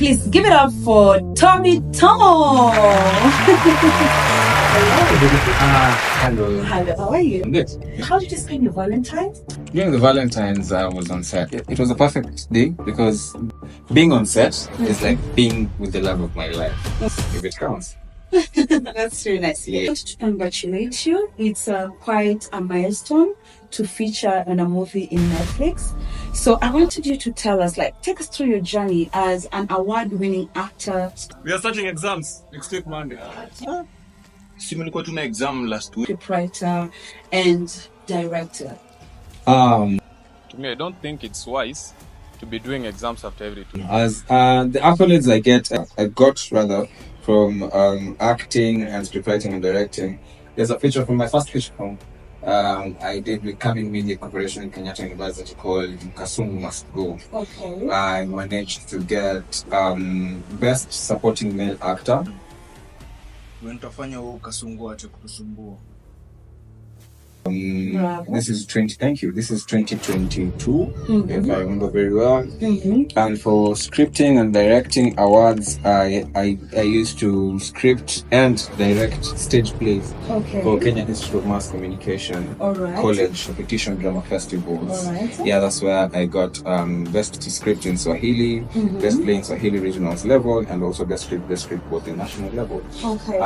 Please give it up for Tobit. Hello. Hello, how are you? I'm good. How did you spend your Valentine's? During the Valentine's, I was on set. It was a perfect day because being on set is like being with the love of my life, if it counts. That's really nice. I want to congratulate you. It's quite a milestone to feature on a movie in Netflix. So I wanted you to tell us, take us through your journey as an award-winning actor. We are starting exams next week Monday. Nilikuwa tuna exam last week. Writer and director. To me, I don't think it's wise to be doing exams after every 2 years. As the accolades I got rather from acting and scriptwriting and directing. There's a feature from my first feature film I did with Kenyan Media Corporation in Kenyatta University called Kasumu Must Go. Okay. I managed to get Best Supporting Male Actor. This is 2022, if I remember very well. And for scripting and directing awards, I used to script and direct stage plays for Kenyan Institute of Mass Communication College Competition Drama Festivals. Yeah, that's where I got best script in Swahili, best play in Swahili regionals level, and also best script both in national level.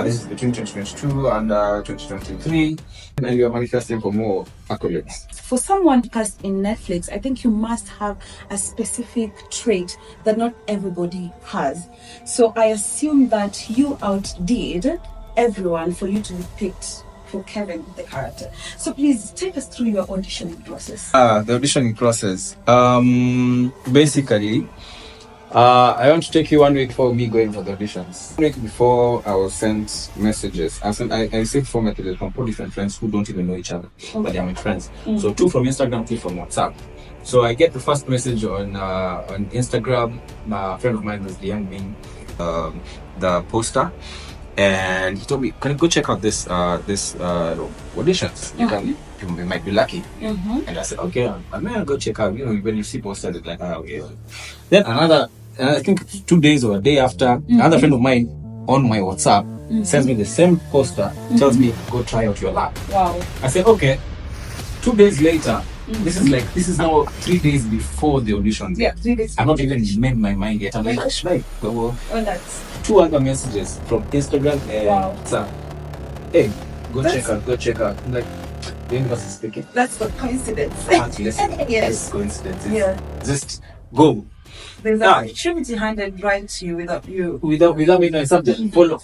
This is between 2022 and 2023, and we are manifesting for more accolades. For someone cast in Netflix, I think you must have a specific trait that not everybody has. So I assume that you outdid everyone for you to be picked for Kevin, the character. So please take us through your auditioning process. The auditioning process. Basically, I want to take you 1 week before me going for the auditions. 1 week before, I was sent messages. I received 4 messages from 4 different friends who don't even know each other, but they are my friends. So 2 from Instagram, 2 from WhatsApp. So I get the first message on Instagram. A friend of mine was DMing me the poster, and he told me, "Can you go check out this auditions? You might be lucky." And I said, "Okay, I may go check out." When you see posters, it's like, okay. Then I think 2 days or a day after, another friend of mine on my WhatsApp sends me the same poster, tells me, "Go try out your lab." Wow. I said, "Okay." 2 days later, this is now 3 days before the auditions. Yeah, 3 days. I've not even made my mind yet. I'm like, should I go? That's 2 other messages from Instagram and WhatsApp. Hey, go check out. I'm like, the universe is speaking. That's the coincidence. Yes, coincidence. Yeah. Just go. There's an opportunity handed right to you without me knowing something. Follow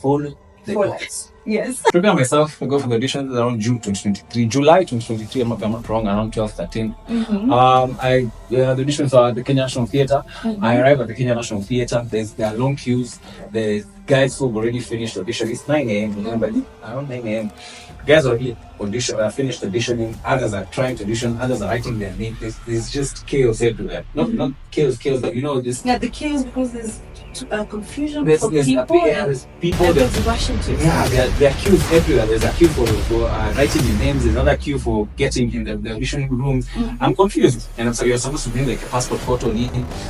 the course. Yes. Prepare myself. I go for the auditions around July 2023. I'm not wrong, around 12-13. The auditions are at the Kenyan National Theatre. I arrive at the Kenyan National Theatre. There are long queues. There's guys who've already finished audition. It's 9 a.m. Remember, around 9 a.m. Guys already finished auditioning. Others are trying to audition. Others are writing their name. There's just chaos everywhere. Not chaos, but this. Yeah, the chaos because there's confusion There's for people. there's people. There's rushing to. Yeah, there are queues everywhere. There's a queue for writing your names. There's another queue for getting in the auditioning rooms. I'm confused, and so you're supposed to bring like a passport photo.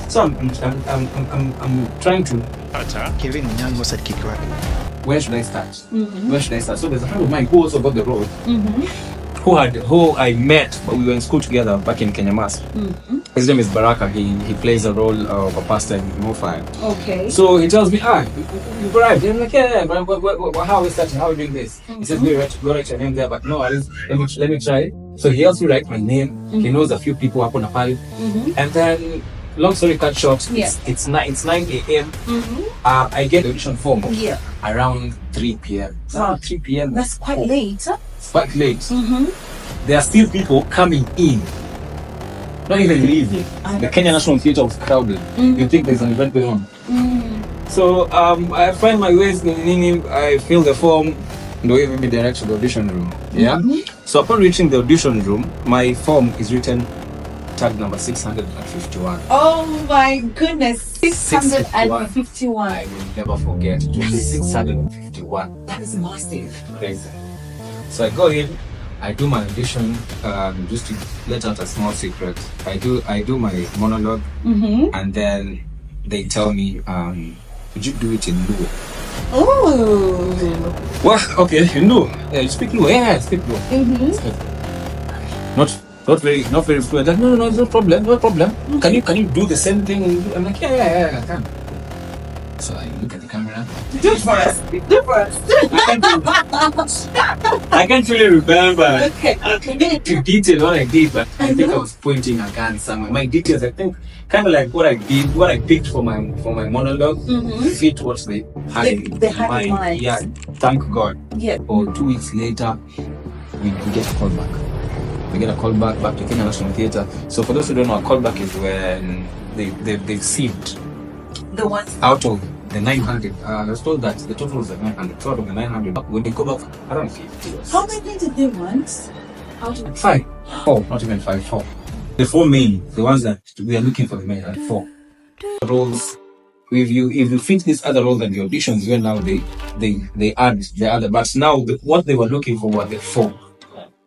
So I'm trying to. Kevin Nyango said kick right. Where should I start? Where should I start? So there's a friend of mine who also got the role. Who I met, but we were in school together back in Kenya Mass. His name is Baraka. He plays a role of a pastor in Mo-Faya. Okay. So he tells me, you've arrived. I'm like, yeah, but how are we starting? How are we doing this? He says, go write your name there, but no, let me try. So he helps me write my name. He knows a few people up on a pile. And then, long story cut short, it's 9 a.m. I get the audition form around 3 p.m. 3 p.m. That's quite late. Huh? It's quite late. There are still people coming in. Not even leaving. The Kenyan National Theatre was crowded. You think there's an event going on. So I find my ways. I fill the form. Don't even be direct to the audition room. Yeah. So upon reaching the audition room, my form is written tag number 651. Oh my goodness, 651. I will never forget. It was 651. That is massive. Crazy. So I go in. I do my audition, just to let out a small secret. I do my monologue, and then they tell me, would you do it in Luo? Oh. Well, okay, in Luo. Yeah, you speak Luo. Yeah, I speak Luo. Not very fluent. Like, no, no problem. Can you do the same thing? I'm like, yeah, I can. So I look at the camera. Do it for us. I can't really remember Okay. to detail what I did, but I think I was pointing a gun somewhere. My details, I think, kind of like what I did, what I picked for my monologue, fit what they had in mind. Yeah, thank God. Yeah. Or 2 weeks later, we get a call back. We get a call back to Kenyan National Theatre. So for those who don't know, a callback is when they've sieved The ones out of the 900. I was told that the total was 900. So out of the 900, when they go back, around 50. How many did they want? Out of 5. 4, not even 5, 4. The 4 main, the ones that we are looking for, the main, are 4 roles. If you fit this other role than the auditions, well, now they add the other. But now what they were looking for were the 4.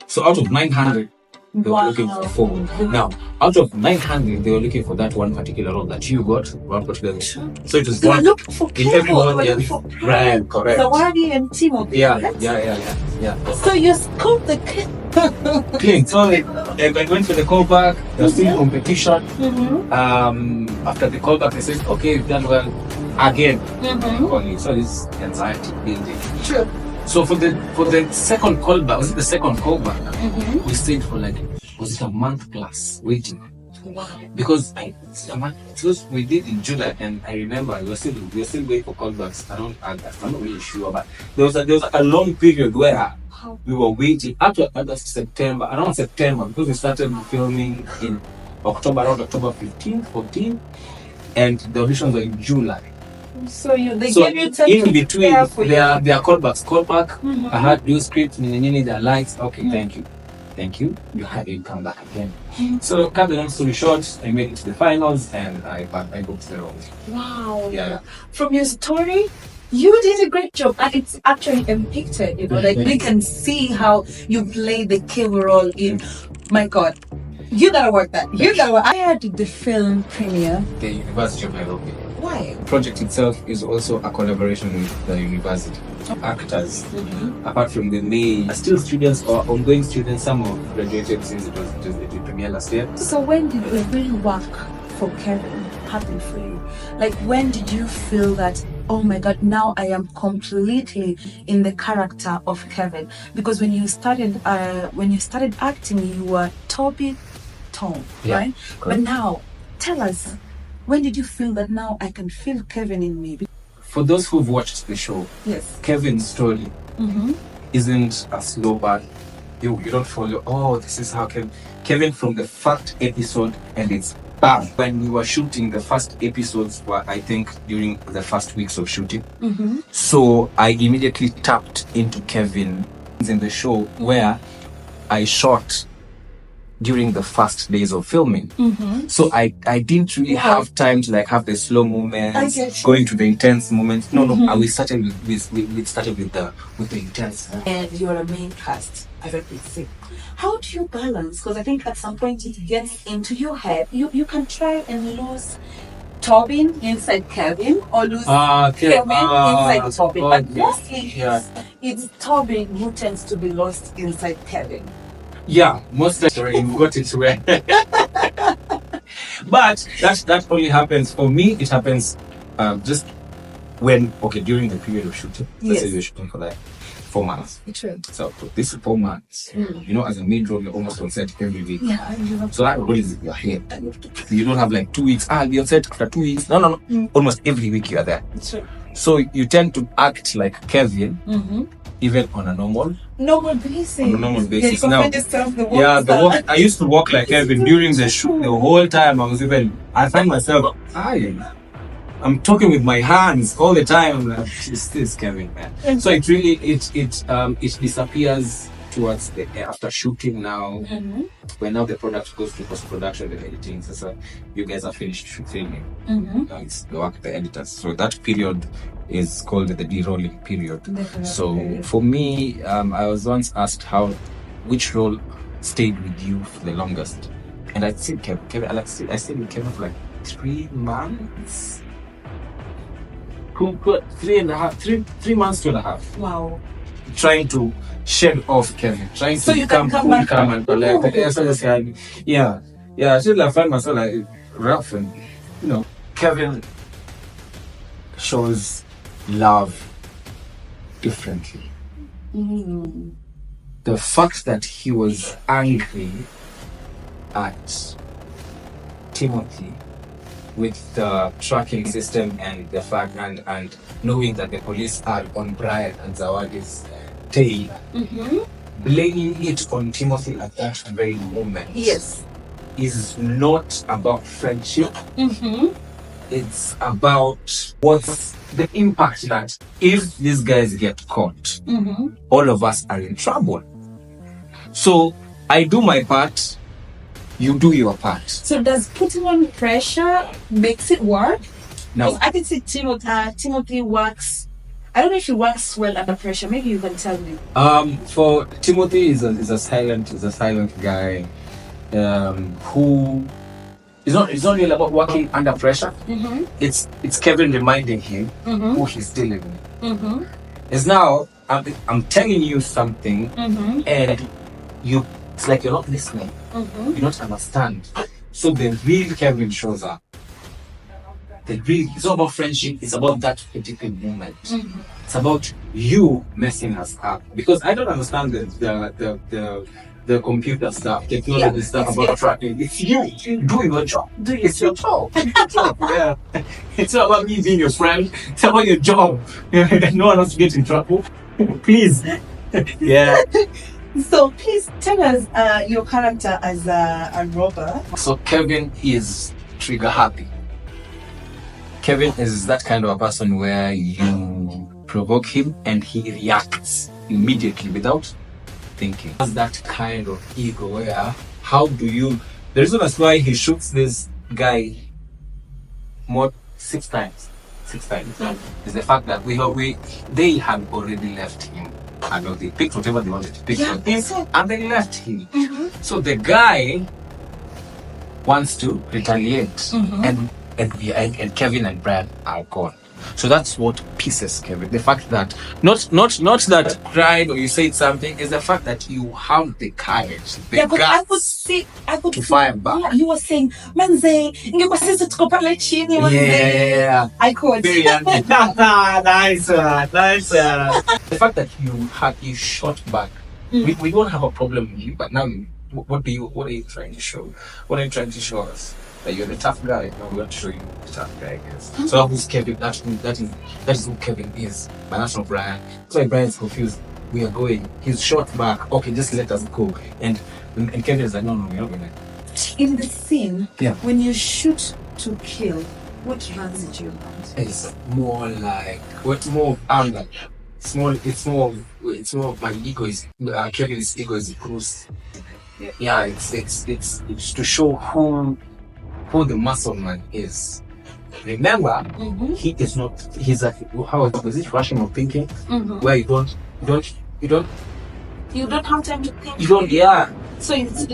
So out of 900, they were looking for 4. Now, out of 900, they were looking for that one particular role that you got, one particular. So it was they one were looking for in everyone. Yeah, right, correct. Zawadi and Timo. Yeah. So you scooped the kid. Clean. So I went for the callback. There was still competition. After the callback, they said, okay, you've done well again. So this anxiety building. True. So for the second callback, was it the second callback? We stayed for like, was it a month plus waiting? Wow. Because we did in July, and I remember we were still waiting for callbacks around August. I'm not really sure, but there was a long period where we were waiting up to around September, because we started filming in around October 15th, 14th, and the auditions were in July. So they gave you time in to between prepare their callback. I had new scripts, their lights. Okay, thank you. You had it come back again. So cut the long story short, I made it to the finals and I booked the role. Wow. Yeah. From your story, you did a great job, and it's actually depicted. Like we can see how you play the cave role in. My God, you gotta work that. Where did the film premiere? The University of Nairobi. Why? The project itself is also a collaboration with the university. Actors, apart from the main, still students or ongoing students, some have graduated since it was the premiere last year. So when did the real work for Kevin happen for you? Like, when did you feel that, oh my God, now I am completely in the character of Kevin? Because when you started acting, you were Tobit, right? Correct. But now, tell us, when did you feel that now I can feel Kevin in me? For those who've watched the show, yes, Kevin's story isn't a slow burn. You don't follow, oh, this is how Kevin from the first episode, and it's bam. When we were shooting, the first episodes were, I think, during the first weeks of shooting. So I immediately tapped into Kevin in the show, where I shot during the first days of filming. So I didn't really have time to like have the slow moments, going to the intense moments. No, we started with the intense. And you're a main cast. How do you balance? Because I think at some point it gets into your head. You can try and lose Tobin inside Kevin, or lose Kevin inside Tobin. But mostly it's Tobin who tends to be lost inside Kevin. Yeah, most of the time you got it where. But that only happens for me. It happens just when during the period of shooting. Let's say you're shooting for like 4 months. True. So this is 4 months. As a main role, you're almost on set every week. Yeah. So that role is in your head. You don't have like 2 weeks. I'll be on set after 2 weeks. No. Almost every week you are there. True. So you tend to act like Kevin. Even on a normal basis. I used to walk like Kevin during the shoot. The whole time I find myself, I'm talking with my hands all the time. Like, this Kevin, man. So it really it disappears towards the after shooting now. When now the product goes to post-production, the editing. So you guys are finished filming. Now it's the work of the editors. So that period is called the de-rolling period. So for me, I was once asked which role stayed with you for the longest, and I said Kevin. I stayed with Kevin for like 3 months. three months, 2.5. Wow. Trying to shed off Kevin, trying So to you can come back. come and collect. Yeah. I still find myself like rough, and Kevin shows love differently. The fact that he was angry at Timothy with the tracking system and the fact and knowing that the police are on Brian and Zawadi's tail, blaming it on Timothy at that very moment, is not about friendship. It's about what's the impact that if these guys get caught, all of us are in trouble. So I do my part, you do your part. So does putting on pressure makes it work? No. I can see Timothy works. I don't know if he works well under pressure. Maybe you can tell me. For Timothy is a silent guy, who is not really about working under pressure. It's Kevin reminding him who he's dealing with. It's now I'm telling you something, and it's like you're not listening. You don't understand. So the real Kevin shows up. It's not about friendship, it's about that particular moment. It's about you messing us up. Because I don't understand the computer stuff, technology stuff about tracking. It's you. Do your job. It's your job. Yeah. It's not about me being your friend. It's about your job. No one else to get in trouble. Please. Yeah. So please tell us your character as a robber. So Kevin is trigger happy. Kevin is that kind of a person where you provoke him and he reacts immediately without thinking. He has that kind of ego where the reason that's why he shoots this guy more 6 times is the fact that they had already left him. I know they picked whatever they wanted to pick from him, and they left him. So the guy wants to retaliate, and Kevin and Brad are gone. So that's what pisses Kevin. The fact that not that pride or you said something, is the fact that you have the courage, the guts to fire back. Yeah, you were saying, manze, ingekwaziza tuko pale chini. Yeah. I caught. Nice. The fact that you shot back, we don't have a problem with you, but now what are you trying to show? What are you trying to show us? That you're the tough guy. No, we want to show you the tough guy, I guess. So who's Kevin? That is who Kevin is. But that's not Brian. That's why Brian's confused. We are going. He's shot back. Okay, just let us go. And Kevin is like, no, we're not going. In the scene, when you shoot to kill, what runs into your mind? It's more like more anger. It's more of my ego is Kevin's ego is bruised. Yeah, it's to show who the muscle man is. Remember, he is not. He's like, how is it rational thinking? Where you don't have time to think. You don't. Yeah. So it's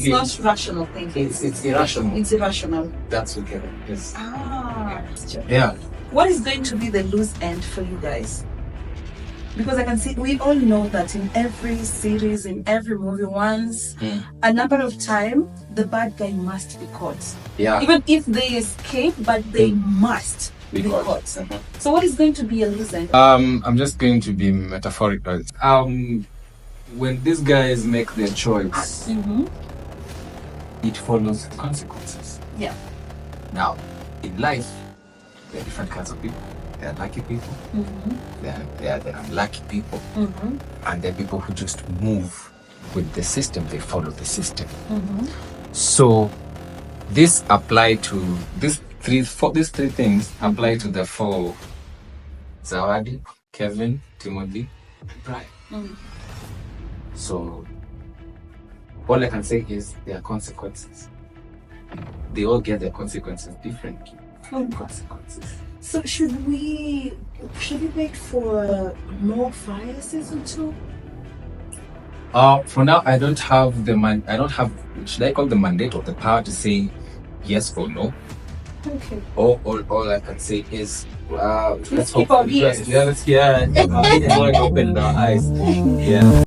not rational thinking. It's irrational. It's irrational. That's what Kevin is. Yeah. What is going to be the loose end for you guys? Because I can see, we all know that in every series, in every movie, once a number of time, the bad guy must be caught. Yeah. Even if they escape, but they must be caught. So what is going to be a loose end? I'm just going to be metaphorical. When these guys make their choice, it follows consequences. Yeah. Now, in life, there are different kinds of people. There are lucky people, there are the unlucky people, and there are people who just move with the system, they follow the system. So this apply to these three things apply to the 4: Zawadi, Kevin, Timothy, and Brian. So all I can say is there are consequences. They all get their consequences differently. Consequences. So should we wait for Mo-Faya season 2? For now, I don't have should I call the mandate or the power to say yes or no? Okay. All I can say is let's keep on here. Yeah, let's open our eyes. Yeah.